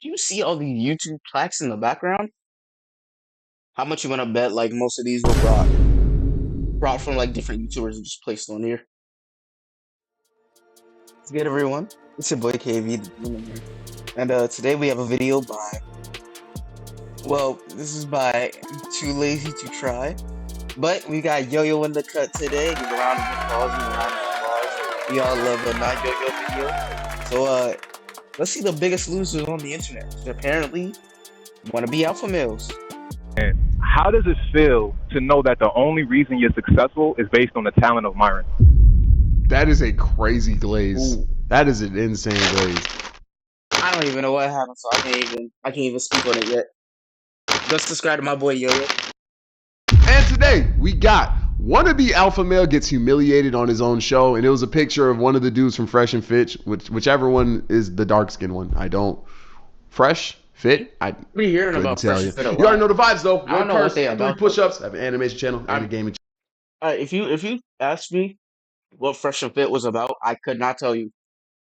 Do you see all these YouTube plaques in the background? How much you wanna bet like most of these were brought from like different YouTubers and just placed on here? What's good, everyone? It's your boy KV, the Demon here. And today we have a video by, well, this is by Too Lazy to Try. But we got Yo-Yo in the cut today. Give a round of applause, give a round of applause. We all love a non-Yo-Yo video. So let's see the biggest losers on the internet. So apparently wanna be alpha males. And how does it feel to know that the only reason you're successful is based on the talent of Myron? That is a crazy glaze. Ooh. That is an insane glaze. I don't even know what happened, so I can't even speak on it yet. Just subscribe to my boy Yo-Yo. And today we got wannabe alpha male gets humiliated on his own show, and it was a picture of one of the dudes from Fresh and Fit, whichever one is the dark skin one. I don't. Fresh Fit. I What are you hearing about tell Fresh you. and Fit a You already lot? know the vibes though. I don't know what they 3 about. push-ups. I have an animation channel and a gaming channel. If you asked me what Fresh and Fit was about, I could not tell you.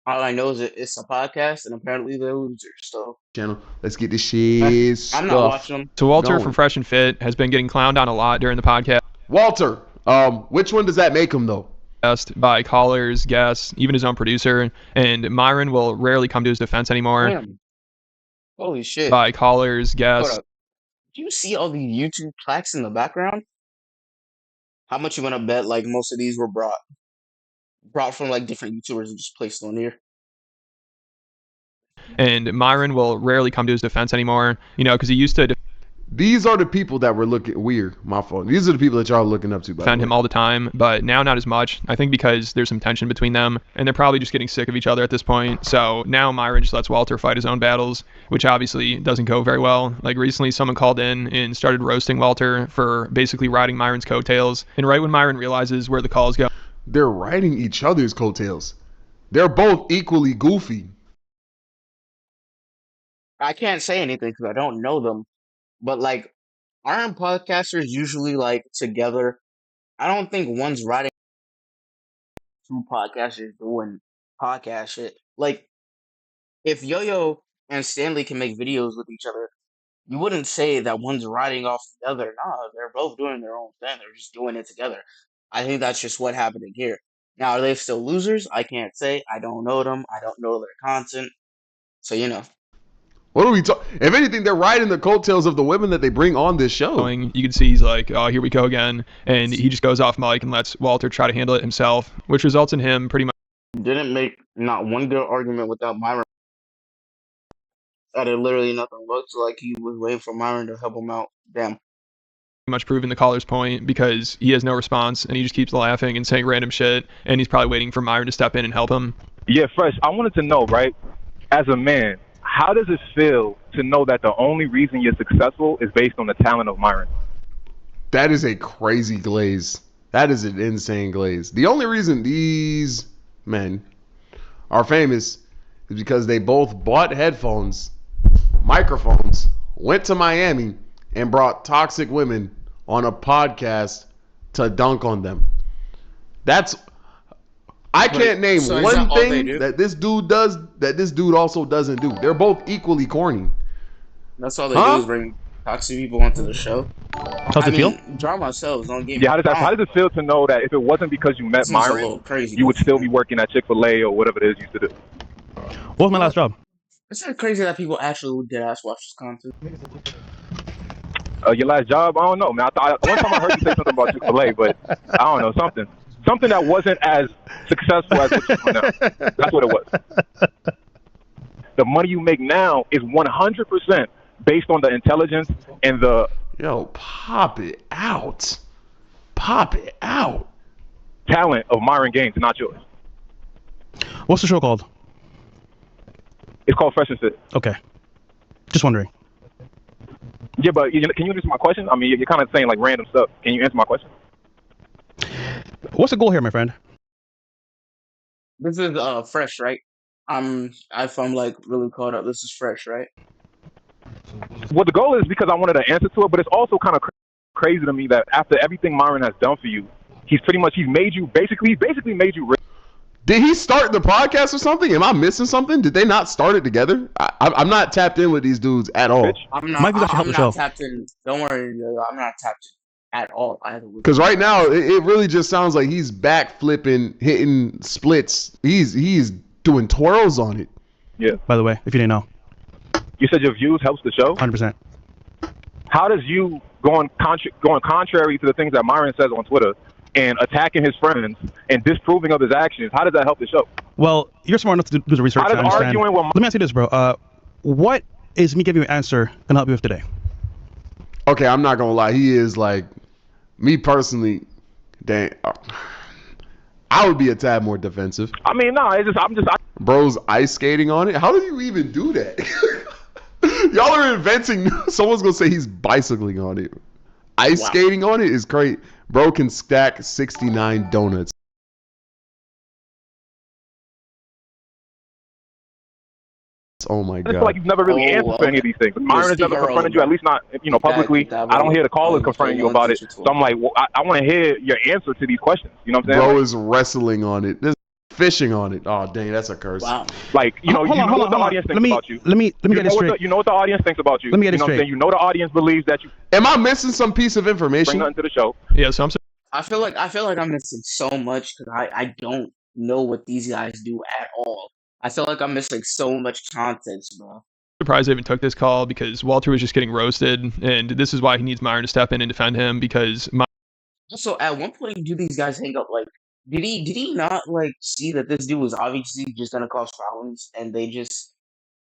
All I know is it's a podcast, and apparently they're losers. So Channel. Let's get this shit I'm not watching them. So Walter going. from Fresh and Fit has been getting clowned on a lot during the podcast Walter, which one does that make him though? by callers, guests, even his own producer. And Myron will rarely come to his defense anymore Damn. Holy shit. by callers, Hold guests. up. Do you see all these YouTube plaques in the background? How much you wanna bet like most of these were brought from like different YouTubers and just placed on here? And Myron will rarely come to his defense anymore, because he used to These are the people that were looking weird. My fault. These are the people that y'all are looking up to. By defend the him way. all the time, but now not as much. I think because there's some tension between them, and they're probably just getting sick of each other at this point. So now Myron just lets Walter fight his own battles, which obviously doesn't go very well. Like recently, someone called in and started roasting Walter for basically riding Myron's coattails. And right when Myron realizes where the calls go, They're riding each other's coattails. They're both equally goofy. I can't say anything because I don't know them, but like, aren't podcasters usually like together? I don't think one's writing two podcasters doing podcast shit. Like, if Yo-Yo and Stanley can make videos with each other, you wouldn't say that one's riding off the other. Nah, they're both doing their own thing. They're just doing it together. I think that's just what happened here. Now, are they still losers? I can't say. I don't know them. I don't know their content. So, What are we talking? If anything, they're riding the coattails of the women that they bring on this show. you can see he's like, oh, here we go again. And he just goes off mic and lets Walter try to handle it himself, which results in him pretty didn't make not one good argument without Myron. That it literally nothing looked like he was waiting for Myron to help him out. Damn. much proving the caller's point because he has no response and he just keeps laughing and saying random shit. And he's probably waiting for Myron to step in and help him. Yeah, Fresh, I wanted to know, right, as a man, how does it feel to know that the only reason you're successful is based on the talent of Myron? That is a crazy glaze. That is an insane glaze. The only reason these men are famous is because they both bought headphones, microphones, went to Miami, and brought toxic women on a podcast to dunk on them. I can't name so is one that all they thing do? that this dude does that this dude also doesn't do. They're both equally corny. That's all they Huh? do is bring toxic people onto the show. How's I it feel? mean, draw myself. Don't get me Yeah, how wrong. does it feel to know that if it wasn't because you met Seems a Myron, little crazy. you would still be working at Chick-fil-A or whatever it is you used to do? What was my last job? It's not crazy that people actually dead ass watch this content. Your last job? I don't know, man. One time I heard you say something about Chick-fil-A, but I don't know, something that wasn't as successful as what you're doing now. That's what it was. The money you make now is 100% based on the intelligence and the Yo, pop it out. Pop it out. talent of Myron Gaines, not yours. What's the show called? It's called Fresh and Fit. Okay. Just wondering. Yeah, but can you answer my question? I mean, you're kind of saying like random stuff. Can you answer my question? What's the goal here, my friend? This is fresh, right? If I'm like really caught up, this is fresh, right? Well, the goal is because I wanted an answer to it, but it's also kind of crazy to me that after everything Myron has done for you, he's basically made you rich. Did he start the podcast or something? Am I missing something? Did they not start it together? I'm not tapped in with these dudes at all. Bitch. Mike was actually helped I'm the not show. tapped in. Don't worry, yo, I'm not tapped in at all either with Because these right now, guys. it really just sounds like he's back flipping, hitting splits. He's doing twirls on it. Yeah. By the way, if you didn't know, You said your views helps the show. 100%. How does you going contrary to the things that Myron says on Twitter and attacking his friends and disproving of his actions? How does that help the show? Well, you're smart enough to do the research. How I does understand. arguing with Let me ask you this, bro. What is me giving you an answer gonna help you with today? Okay, I'm not gonna lie. He is like me personally. Dang, I would be a tad more defensive. I mean, no, it's just Bro's ice skating on it. How do you even do that? Y'all are inventing. Someone's gonna say he's bicycling on it. Ice skating on it is great. Bro can stack 69 donuts. Oh my I just feel god. like you've never really answered for any of these things. Myron has never confronted you, at least not publicly. That I don't hear the callers was confronting you going about on it. So I'm like, well, I want to hear your answer to these questions. You know what I'm saying? Bro is wrestling on it. There's fishing on it. Oh dang, that's a curse. Wow. Like, you know, Hold on, what the audience thinks about you. Let me get this straight. You know what the audience thinks about you. Let me get it You know what I'm straight. saying? You know the audience believes that you Am I missing some piece of bring information? nothing to the show. Yeah, so I'm I feel like I'm missing so much because I don't know what these guys do at all. I feel like I'm missing so much context, bro. surprised they even took this call because Walter was just getting roasted, and this is why he needs Myron to step in and defend him because Also, at one point, do these guys hang up? Like, did he not like see that this dude was obviously just gonna cause problems, and he just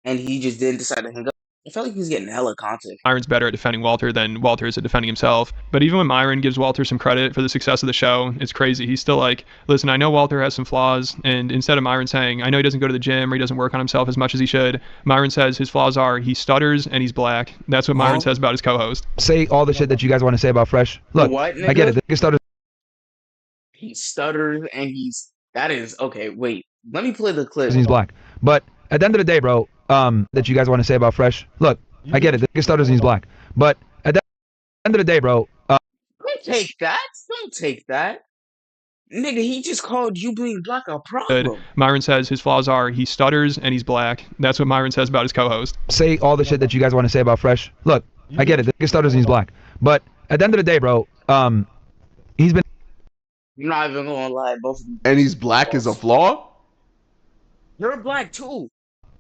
didn't decide to hang up? I felt like he was getting hella content. Myron's better at defending Walter than Walter is at defending himself. But even when Myron gives Walter some credit for the success of the show, it's crazy. He's still like, listen, I know Walter has some flaws. And instead of Myron saying, I know he doesn't go to the gym or he doesn't work on himself as much as he should, Myron says his flaws are he stutters and he's black. That's what Myron says about his co-host. Say all the shit that you guys want to say about Fresh. Look, What, I get nigga? it. The nigga stutters. He stutters and that is okay. Wait, let me play the clip. He's black. But at the end of the day, bro, that you guys want to say about Fresh. Look, I get it. The nigga stutters and he's black. But at the end of the day, bro. Don't take that. Don't take that. Nigga, he just called you being black a problem. Myron says his flaws are he stutters and he's black. That's what Myron says about his co-host. Say all the shit that you guys want to say about Fresh. Look, I get it. The nigga stutters and he's black. But at the end of the day, bro, he's been. I'm not even gonna lie, both of you. And he's black is a flaw? You're black too.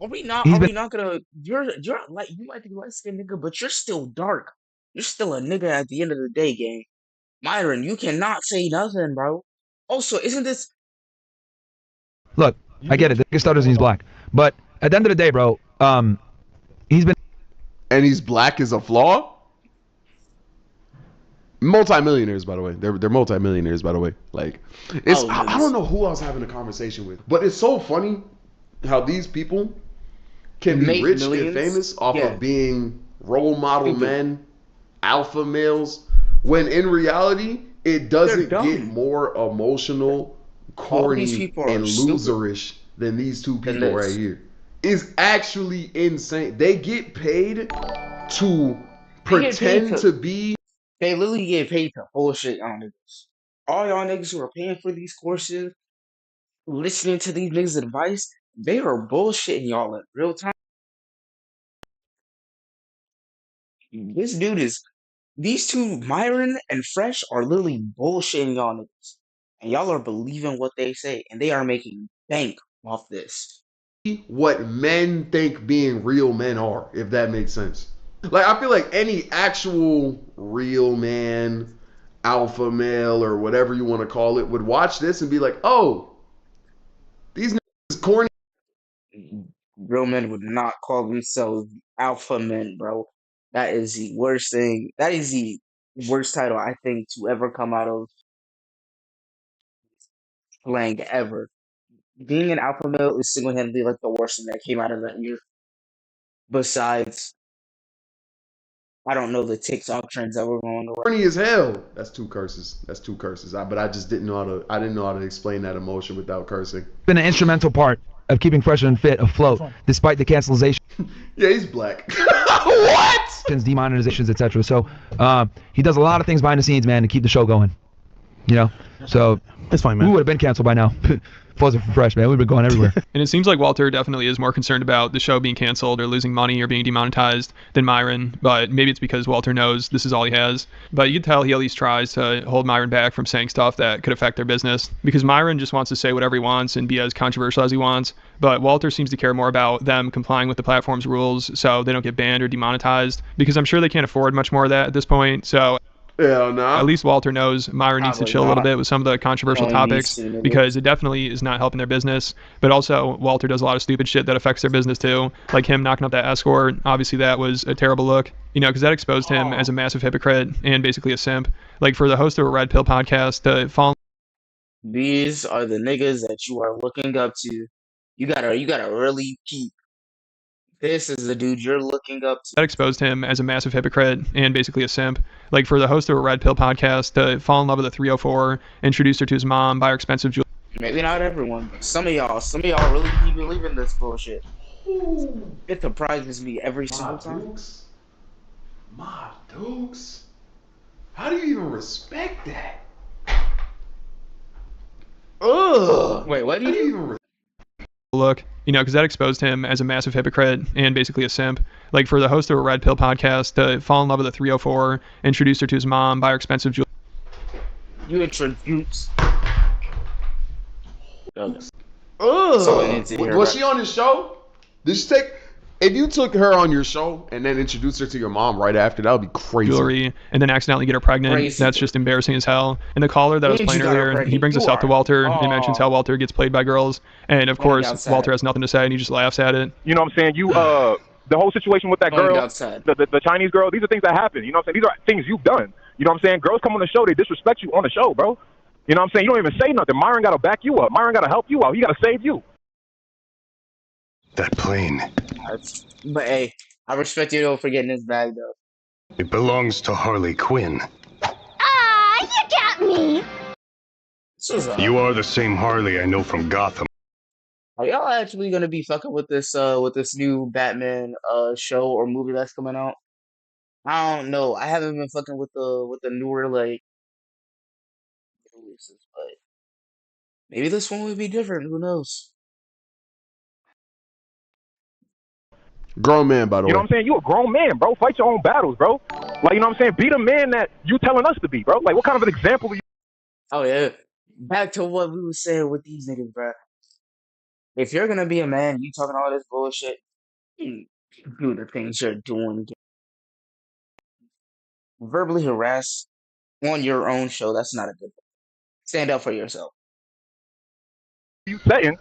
Are we not gonna? You're like you might be light skinned nigga, but you're still dark. You're still a nigga at the end of the day, gang. Myron, you cannot say nothing, bro. Also, isn't this? Look, I get it. The nigga stutters and he's black. But at the end of the day, bro, he's been. And he's black is a flaw? Multi-millionaires, by the way. They're multi-millionaires, by the way. Like, it's I don't know who I was having a conversation with, but it's so funny how these people can be rich and famous off of being role model men, alpha males, when in reality it doesn't get more emotional, corny, and loserish than these two people right here. Is actually insane. They get paid to pretend to be. They literally get paid to bullshit on niggas. All y'all niggas who are paying for these courses, listening to these niggas' advice, they are bullshitting y'all in real time. These two, Myron and Fresh, are literally bullshitting y'all niggas. And y'all are believing what they say, and they are making bank off this. What men think being real men are, if that makes sense. Like, I feel like any actual real man, alpha male, or whatever you want to call it, would watch this and be like, oh, these niggas is corny. Real men would not call themselves alpha men, bro. That is the worst thing. That is the worst title, I think, to ever come out of slang ever. Being an alpha male is single-handedly like the worst thing that came out of that year. Besides, I don't know the TikTok trends that were going around. Corny as hell. That's two curses. But I just didn't know how to explain that emotion without cursing. Been an instrumental part of keeping Fresh and Fit afloat, despite the cancellation. Yeah, he's black. What? Demonetizations, etc. So he does a lot of things behind the scenes, man, to keep the show going. You know, so It's fine, man. we would have been canceled by now. wasn't for Fresh, man, we'd been going everywhere. And it seems like Walter definitely is more concerned about the show being canceled or losing money or being demonetized than Myron, but maybe it's because Walter knows this is all he has. But you can tell he at least tries to hold Myron back from saying stuff that could affect their business, because Myron just wants to say whatever he wants and be as controversial as he wants, but Walter seems to care more about them complying with the platform's rules so they don't get banned or demonetized, because I'm sure they can't afford much more of that at this point. So Hell no. at least Walter knows Myron needs to Probably chill a little not. bit with some of the controversial Only topics, needs to, nigga. because it definitely is not helping their business. But also, Walter does a lot of stupid shit that affects their business too, like him knocking up that escort. Obviously, that was a terrible look, because that exposed him as a massive hypocrite and basically a simp. Like, for the host of a Red Pill podcast to fall These are the niggas that you are looking up to. You gotta really keep. This is the dude you're looking up to. that exposed him as a massive hypocrite and basically a simp. Like, for the host of a Red Pill podcast to fall in love with a 304, introduce her to his mom, buy her expensive jewelry. Maybe not everyone, but some of y'all really keep believing this bullshit. It surprises me every single time. My Dukes. How do you even respect that? Ugh. Wait, what do How do you? you even Look, because that exposed him as a massive hypocrite and basically a simp. Like, for the host of a Red Pill podcast to fall in love with a 304, introduce her to his mom, buy her expensive jewelry. You introduce. Ugh. Someone needs to hear Was about- she on his show? Did she take? If you took her on your show and then introduced her to your mom right after, that would be crazy. Jewelry, and then accidentally get her pregnant. Crazy. That's just embarrassing as hell. And the caller that I was Means playing you got her earlier, he pregnant. brings this You up to are- Walter and mentions Oh. how Walter gets played by girls. And of course, outside. Walter has nothing to say and he just laughs at it. You know what I'm saying? You the whole situation with that Going girl, outside. the Chinese girl, these are things that happen. You know what I'm saying? These are things you've done. You know what I'm saying? Girls come on the show, they disrespect you on the show, bro. You know what I'm saying? You don't even say nothing. Myron got to back you up. Myron got to help you out. He got to save you. That plane, But hey, I respect you though for getting this bag though. it belongs to Harley Quinn. Ah, you got me. This is, You are the same Harley I know from Gotham. are y'all actually gonna be fucking with this new Batman show or movie that's coming out? I don't know. I haven't been fucking with the newer like releases, but maybe this one would be different. Who knows? Grown man, by the You know way. what I'm saying? You a grown man, bro. Fight your own battles, bro. Like, you know what I'm saying? Be the man that you telling us to be, bro. Like, what kind of an example are you? Oh yeah. Back to what we were saying with these niggas, bro. If you're gonna be a man, you talking all this bullshit, you do the things you're doing. Verbally harass on your own show, that's not a good thing. Stand up for yourself. Setting.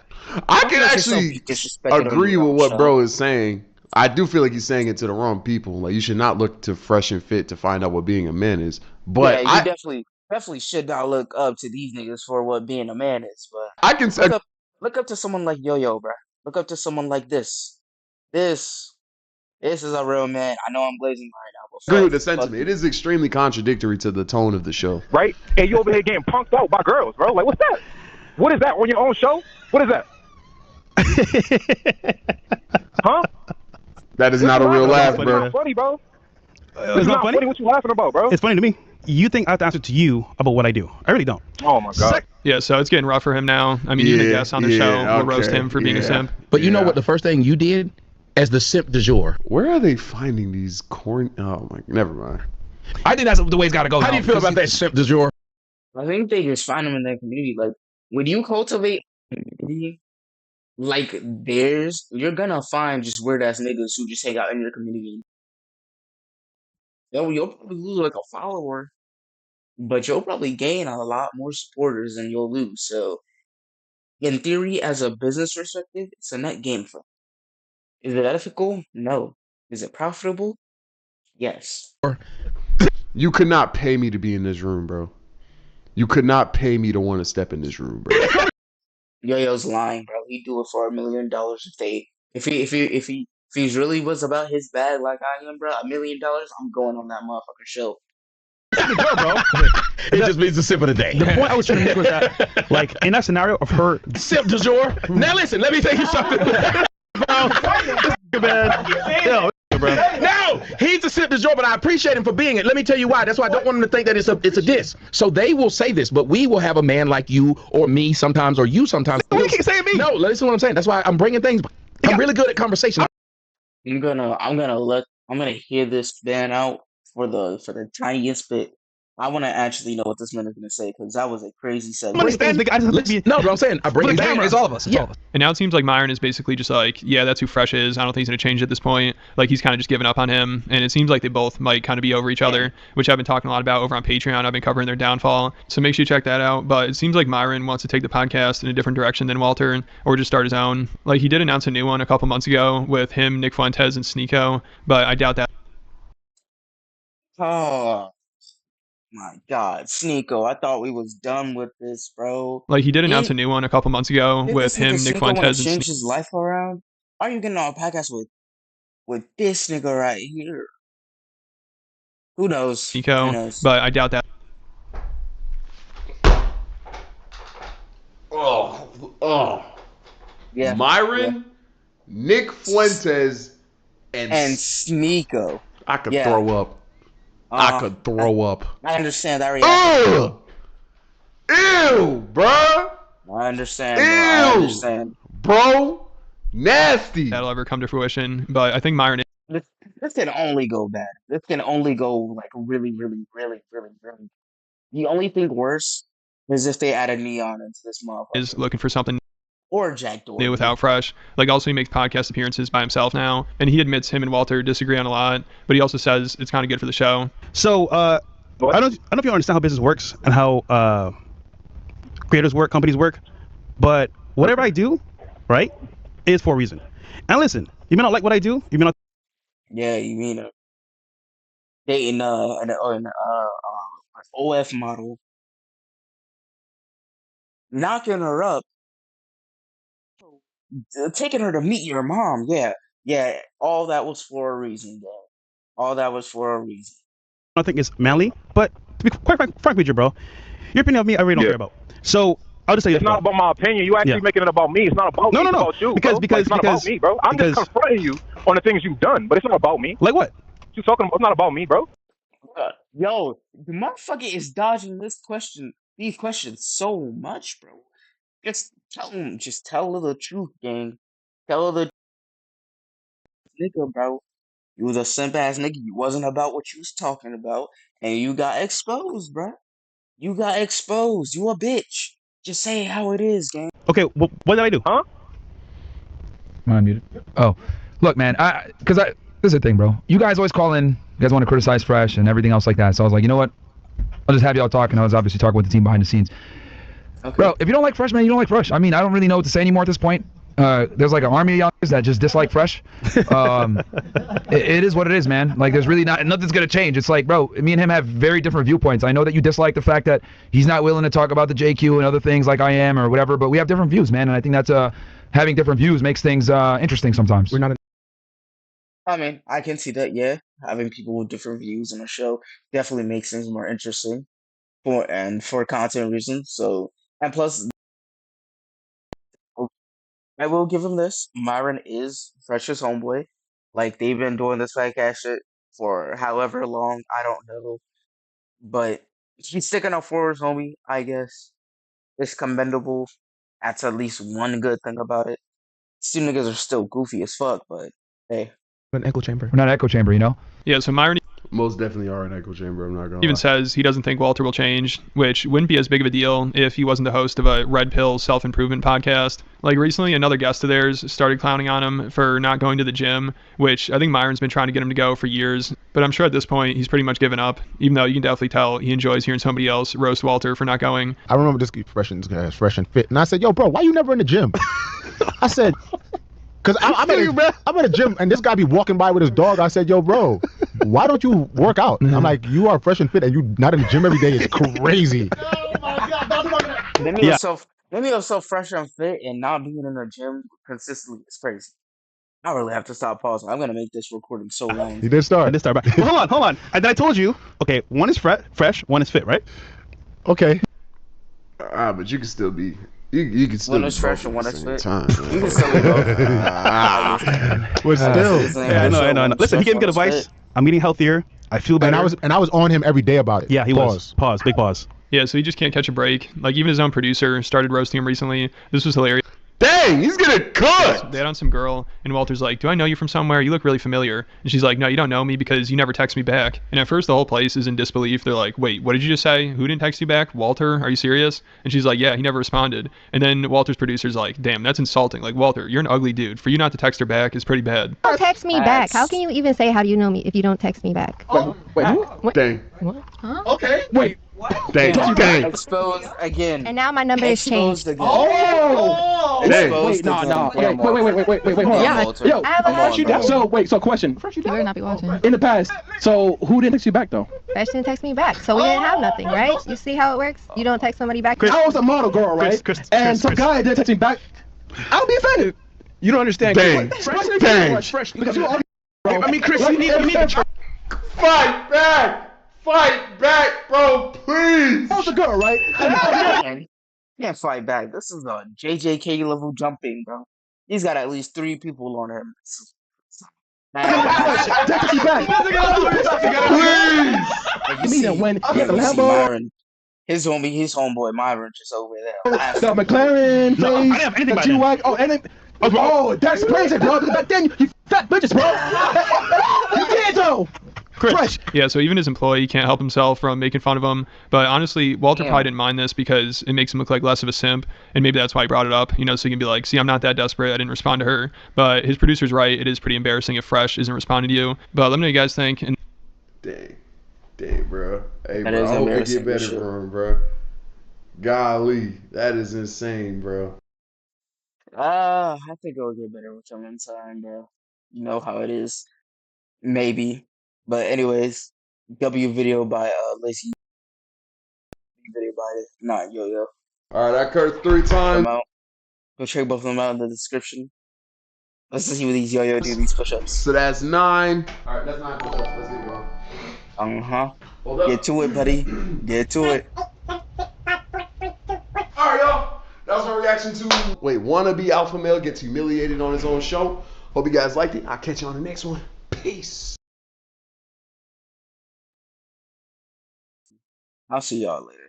I Don't can let yourself actually be disrespected on agree your with own what show. bro is saying. I do feel like he's saying it to the wrong people. Like, you should not look to Fresh and Fit to find out what being a man is. But Yeah, you definitely should not look up to these niggas for what being a man is, but I can look up to someone like Yo-Yo, bro. Look up to someone like this. This is a real man. I know I'm glazing right now, but agree with the fuck sentiment. you. It is extremely contradictory to the tone of the show. Right? And you over here getting punked out by girls, bro. Like, what's that? What is that on your own show? What is that? Huh? That is What not a you real laughing laugh, about? bro. It's not funny, bro. It's not funny. What you laughing about, bro? It's funny to me. You think I have to answer to you about what I do? I really don't. Oh my god. Yeah, so it's getting rough for him now. I mean, even a Yeah, guest on the yeah, show will roast okay, him for being a yeah. simp. But you know Yeah. what? The first thing you did as the simp du jour. Where are they finding these corn? Oh my, never mind. I think that's the way it's got to go. How do you feel about that simp du jour? I think they just find them in their community. Like when you cultivate a community like theirs, you're gonna find just weird ass niggas who just hang out in your community. You'll probably lose like a follower, but you'll probably gain a lot more supporters than you'll lose. So, in theory, as a business perspective, it's a net gain for them. Is it ethical? No. Is it profitable? Yes. You could not pay me to be in this room, bro. You could not pay me to want to step in this room, bro. Yo-Yo's lying, bro. He'd do it for $1 million if he's really was about his bag like I am, bro. $1 million, I'm going on that motherfucker show. It just means the simp of the day. The point I was trying to make was that, like, in that scenario of her, Simp du jour. Now listen, let me tell you something. man, yo, bro. No, He's a simp du jour, but I appreciate him for being it. Let me tell you why. That's why I don't want him to think that it's a diss. So they will say this, but we will have a man like you or me sometimes, or you sometimes. Why you keep saying me? No, listen to what I'm saying. That's why I'm bringing things. I'm really good at conversation. I'm gonna hear this ban out for the tiniest bit. I want to actually know what this man is gonna say because that was a crazy I'm gonna segment. stand, nigga. I just Listen, no, but I'm saying I bring For it the down. camera. It's all of us. It's all of us. And now it seems like Myron is basically just like, yeah, that's who Fresh is. I don't think he's going to change at this point. Like, he's kind of just given up on him. And it seems like they both might kind of be over each other, which I've been talking a lot about over on Patreon. I've been covering their downfall. So make sure you check that out. But it seems like Myron wants to take the podcast in a different direction than Walter or just start his own. Like, he did announce a new one a couple months ago with him, Nick Fuentes, and Sneeko. But I doubt that. Oh my God, Sneeko! I thought we was done with this, bro. Like, he did announce a Did new one a couple months ago did with this nigga him, Nick Sneeko want to Fuentes, and change his life around? Are you getting on a podcast with this nigga right here? Who knows? Who Sneeko. knows? But I doubt that. Oh. Yeah, Myron, Nick Fuentes, and and Sneeko. I could Yeah. throw up. I could throw up. I understand that reaction. Ew, bruh. I understand, bro. I Ew. understand. Bro, nasty. That'll ever come to fruition. But I think Myron This can only go bad. This can only go like really, really, really, really, really. The only thing worse is if they added Neon into this motherfucker. is looking for something Or Jack Dorsey. new without Fresh. Like, also, he makes podcast appearances by himself now, and he admits him and Walter disagree on a lot, but he also says it's kind of good for the show. So I don't know if you understand how business works and how creators work, companies work, but whatever I do, right, is for a reason. And listen, you may not like what I do, you may not. Yeah, you mean dating an OF model, knocking her up, taking her to meet your mom. Yeah, all that was for a reason, bro. All that was for a reason. I think it's manly, but to be quite frank with you, bro, your opinion of me, I really don't care about. So I'll just say It's not about my opinion. You actually making it about me. It's not about me. It's about you, bro. It's not about me, bro. I'm just confronting you on the things you've done, but it's not about me. Like what? You talking about? It's not about me, bro. Yo, the motherfucker is dodging these questions so much, bro. Just tell her the truth, gang. Tell her the nigga, bro. You was a simp ass nigga. You wasn't about what you was talking about, and you got exposed, bro. You got exposed. You a bitch. Just say how it is, gang. Okay, what did I do? Huh? Am I muted? Oh, look, man. This is the thing, bro. You guys always call in. You guys want to criticize Fresh and everything else like that. So I was like, you know what? I'll just have y'all talk, and I was obviously talking with the team behind the scenes. Okay. Bro, if you don't like Fresh, man, you don't like Fresh. I mean, I don't really know what to say anymore at this point. There's like an army of youngsters that just dislike Fresh. It is what it is, man. Like, there's really nothing's gonna change. It's like, bro, me and him have very different viewpoints. I know that you dislike the fact that he's not willing to talk about the JQ and other things like I am or whatever, but we have different views, man. And I think that's having different views makes things interesting sometimes. We're not. I mean, I can see that. Yeah, having people with different views on a show definitely makes things more interesting for content reasons. So, and plus, I will give him this. Myron is Fresh's homeboy. Like, they've been doing this podcast shit for however long. I don't know. But he's sticking up for his homie, I guess. It's commendable. That's at least one good thing about it. These two niggas are still goofy as fuck, but hey. An echo chamber. We're not an echo chamber, you know? Yeah, so Myron Most definitely are an echo chamber. I'm not gonna even lie. says he doesn't think Walter will change, which wouldn't be as big of a deal if he wasn't the host of a Red Pill self-improvement podcast. Like, recently, another guest of theirs started clowning on him for not going to the gym, which I think Myron's been trying to get him to go for years. But I'm sure at this point, he's pretty much given up, even though you can definitely tell he enjoys hearing somebody else roast Walter for not going. I remember this fresh and fit, and I said, "Yo, bro, why you never in the gym?" I said, "Cause I'm at a gym, and this guy be walking by with his dog." I said, "Yo, bro, why don't you work out?" I'm like, "You are fresh and fit, and you not in the gym every day. It's crazy." Oh my God! Then you're so fresh and fit and not being in the gym consistently. It's crazy. I really have to stop pausing. I'm gonna make this recording so long. He did start. I did start. But well, hold on. And I told you. Okay, one is fresh, one is fit, right? Okay. But you can still be. You can still One be is fresh both and at one the is same fit. time. You can still be both. We're still. Yeah, I know. Listen, he gave me good advice. I'm eating healthier. I feel better. And I was on him every day about it. Yeah, he was. Pause. Big pause. Yeah, so he just can't catch a break. Like, even his own producer started roasting him recently. This was hilarious. Dang, he's getting cooked. They had on some girl, and Walter's like, do I know you from somewhere? You look really familiar. And she's like, no, you don't know me because you never text me back. And at first, the whole place is in disbelief. They're like, wait, what did you just say? Who didn't text you back? Walter? Are you serious? And she's like, yeah, he never responded. And then Walter's producer's like, damn, that's insulting. Like, Walter, you're an ugly dude. For you not to text her back is pretty bad. Don't text me back. How can you even say how do you know me if you don't text me back? Wait, What? Dang. What? Huh? okay. Wait. Dang. Exposed again. And now my number is changed. Exposed again. Oh! Dang. Wait, no. Again. Wait, hold on. Yeah. Yo, I have a Come on, bro. so question. You better not be watching. In the past, so who didn't text you back though? Fresh didn't text me back, so we didn't have nothing, right? You see how it works? You don't text somebody back. I was a model girl, right? And some guy didn't text me back. I'll be offended. You don't understand. Dang. Dang. Fresh, because you already. I mean, Chris, you need to Fight back. Fight back, bro, please. That was a girl, right? Man, you can't fight back. This is a JJK level jumping, bro. He's got at least 3 people on him. Text you back. Like, You mean that when he had the you see Lambo, Myron, his homeboy Myron just over there. the McLaren No, I didn't face, have anything the by then. G-Wagon, and then, that's crazy, bro. Because back then, you fat bitches, bro. You did, though. Fresh. Yeah, so even his employee can't help himself from making fun of him. But honestly, Walter Damn. probably didn't mind this because it makes him look like less of a simp. And maybe that's why he brought it up, so he can be like, see, I'm not that desperate. I didn't respond to her. But his producer's right. It is pretty embarrassing if Fresh isn't responding to you. But let me know what you guys think. And Dang, bro. Hey, That bro, is I hope they embarrassing get better for sure. for him, bro. Golly, that is insane, bro. I think it'll get better with him in time, bro. You know how it is. Maybe. But anyways, W video by Lacey. Video by not Yo-Yo. All right, I cursed 3 Check times. them out. Go check both of them out in the description. Let's see what these Yo-Yo do these push-ups. So that's 9. All right, that's 9 push-ups. Let's get going. Hold up. Get to it, buddy. Get to it. All right, y'all. That was my reaction to wannabe alpha male gets humiliated on his own show. Hope you guys liked it. I'll catch you on the next one. Peace. I'll see y'all later.